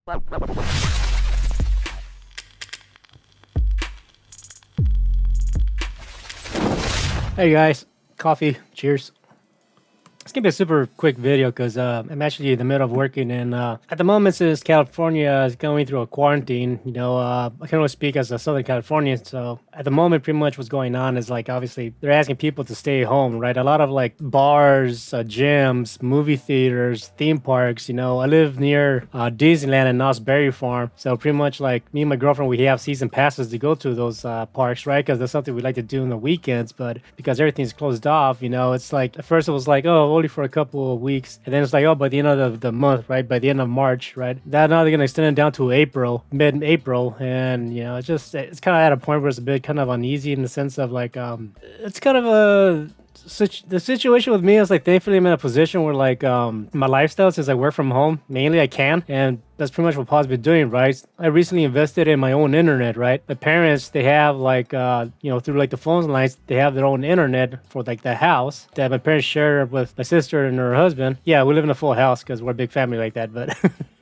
Hey guys, coffee, cheers. It's gonna be a super quick video because I'm actually in the middle of working, and at the moment, since California is going through a quarantine, I can only speak as a Southern Californian. So at the moment, pretty much what's going on is like obviously they're asking people to stay home, right? A lot of like bars, gyms, movie theaters, theme parks. I live near Disneyland and Knott's Berry Farm, so pretty much like me and my girlfriend, we have season passes to go to those parks, right? Because that's something we like to do in the weekends, but because everything's closed off, it's like at first it was like, oh, only for a couple of weeks, and then it's like, oh, by the end of the month, right, by the end of March, right, that now they're gonna extend it down to April, mid-April. And it's kind of at a point where it's a bit kind of uneasy in the sense of like it's kind of the situation with me is like, thankfully I'm in a position where like my lifestyle, since I work from home mainly, I can, and that's pretty much what Paul's been doing, right? I recently invested in my own internet, right? My parents, they have like through like the phone lines, they have their own internet for like the house that my parents share with my sister and her husband. Yeah, we live in a full house because we're a big family like that, but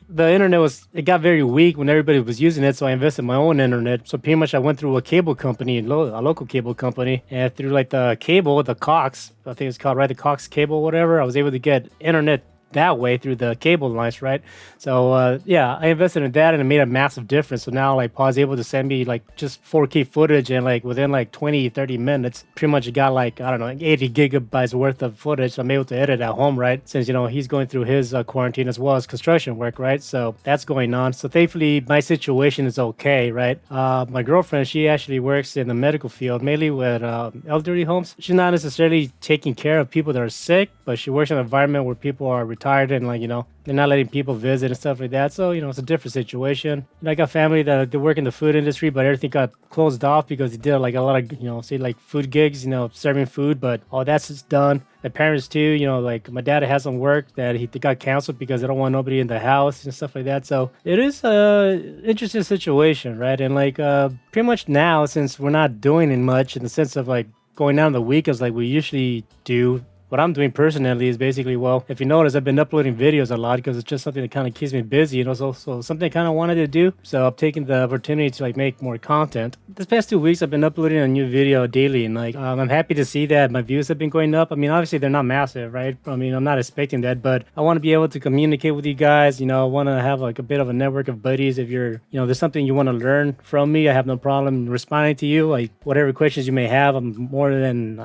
the internet it got very weak when everybody was using it, so I invested in my own internet. So pretty much I went through a cable company, a local cable company, and through like the cable, the Cox, I think it's called, right, the Cox cable, whatever, I was able to get internet that way through the cable lines, right? So I invested in that, and it made a massive difference. So now like Paul's able to send me like just 4K footage, and like within like 20-30 minutes pretty much got like, I don't know, 80 gigabytes worth of footage. So I'm able to edit at home, right, since he's going through his quarantine as well as construction work, right? So that's going on. So thankfully my situation is okay, right? My girlfriend, she actually works in the medical field, mainly with elderly homes. She's not necessarily taking care of people that are sick, but she works in an environment where people are retired, and like they're not letting people visit and stuff like that. So it's a different situation. I got family that they work in the food industry, but everything got closed off because they did like a lot of say like food gigs, serving food, but all that's just done. My parents too, like my dad has some work that he got canceled because they don't want nobody in the house and stuff like that. So it is a interesting situation, right? And like pretty much now, since we're not doing it much in the sense of like going out on the weekends like we usually do, what I'm doing personally is basically, well, if you notice, I've been uploading videos a lot because it's just something that kind of keeps me busy, and also something I kind of wanted to do. So I've taken the opportunity to like make more content. This past 2 weeks, I've been uploading a new video daily, and like I'm happy to see that my views have been going up. I mean, obviously they're not massive, right? I mean, I'm not expecting that, but I want to be able to communicate with you guys. I want to have like a bit of a network of buddies. If you're, there's something you want to learn from me, I have no problem responding to you. Like whatever questions you may have, I'm more than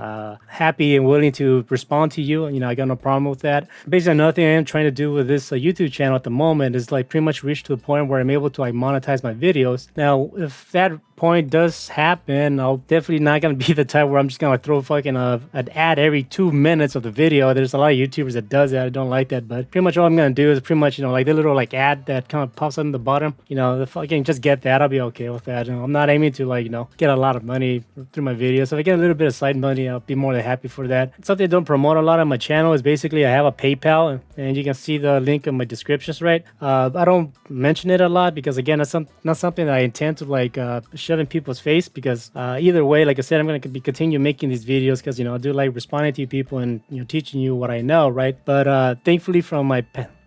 happy and willing to respond to you. I got no problem with that. Basically, another thing I am trying to do with this YouTube channel at the moment is like pretty much reach to a point where I'm able to like monetize my videos. Now, if that point does happen, I'll definitely not gonna be the type where I'm just gonna throw fucking an ad every 2 minutes of the video. There's a lot of YouTubers that does that. I don't like that, but pretty much all I'm gonna do is pretty much like the little like ad that kind of pops up in the bottom. The fucking just get that. I'll be okay with that. I'm not aiming to like get a lot of money through my videos. So if I get a little bit of side money, I'll be more than happy for that. Something I don't promote a lot on my channel is basically I have a PayPal, and you can see the link in my descriptions, right? I don't mention it a lot because again, that's not something that I intend to like shove in people's face, because either way, like I said, I'm going to be continue making these videos because I do like responding to people and teaching you what I know, right? But thankfully from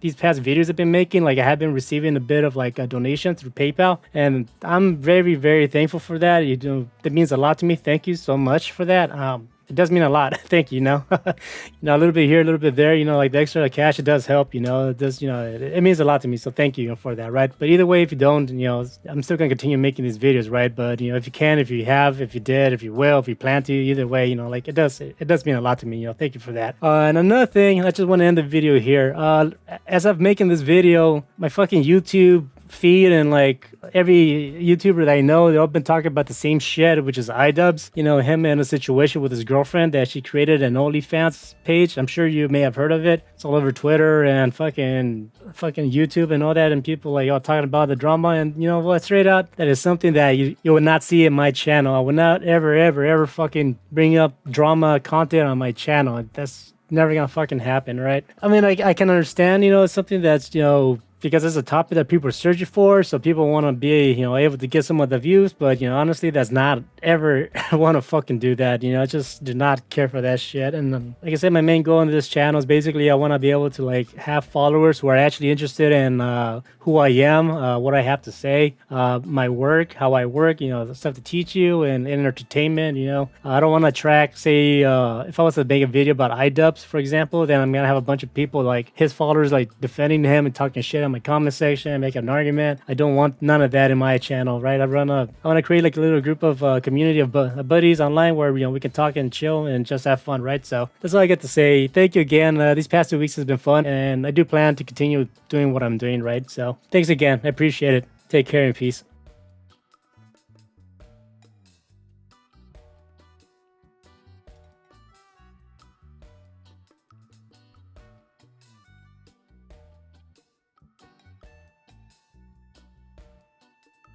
these past videos I've been making, like I have been receiving a bit of like a donation through PayPal, and I'm very, very thankful for that. That means a lot to me. Thank you so much for that. It does mean a lot. Thank you. A little bit here, a little bit there. Like the extra cash, it does help. It does. It means a lot to me. So thank you for that, right? But either way, if you don't, I'm still gonna continue making these videos, right? But if you can, if you have, if you did, if you will, if you plan to, either way, like it does mean a lot to me. Thank you for that. And another thing, I just want to end the video here. As I'm making this video, my fucking YouTube feed and like every YouTuber that I know, they've all been talking about the same shit, which is iDubbbz. Him in a situation with his girlfriend that she created an OnlyFans page. I'm sure you may have heard of it. It's all over Twitter and fucking YouTube and all that, and people like all talking about the drama. And what, straight out, that is something that you would not see in my channel. I would not ever fucking bring up drama content on my channel. That's never gonna fucking happen, right? I mean, I can understand, it's something that's, because it's a topic that people are searching for. So people want to be, able to get some of the views. But, honestly, that's not ever want to fucking do that. Just do not care for that shit. And like I said, my main goal in this channel is basically I want to be able to like have followers who are actually interested in who I am, what I have to say, my work, how I work, the stuff to teach you and entertainment, I don't want to track, say, if I was to make a video about iDubbbz, for example, then I'm going to have a bunch of people like his followers like defending him and talking shit in my comment section, making an argument. I don't want none of that in my channel, right? I want to create like a little group of community of buddies online where, we can talk and chill and just have fun, right? So that's all I get to say. Thank you again. These past 2 weeks has been fun and I do plan to continue doing what I'm doing, right? So thanks again. I appreciate it. Take care and peace.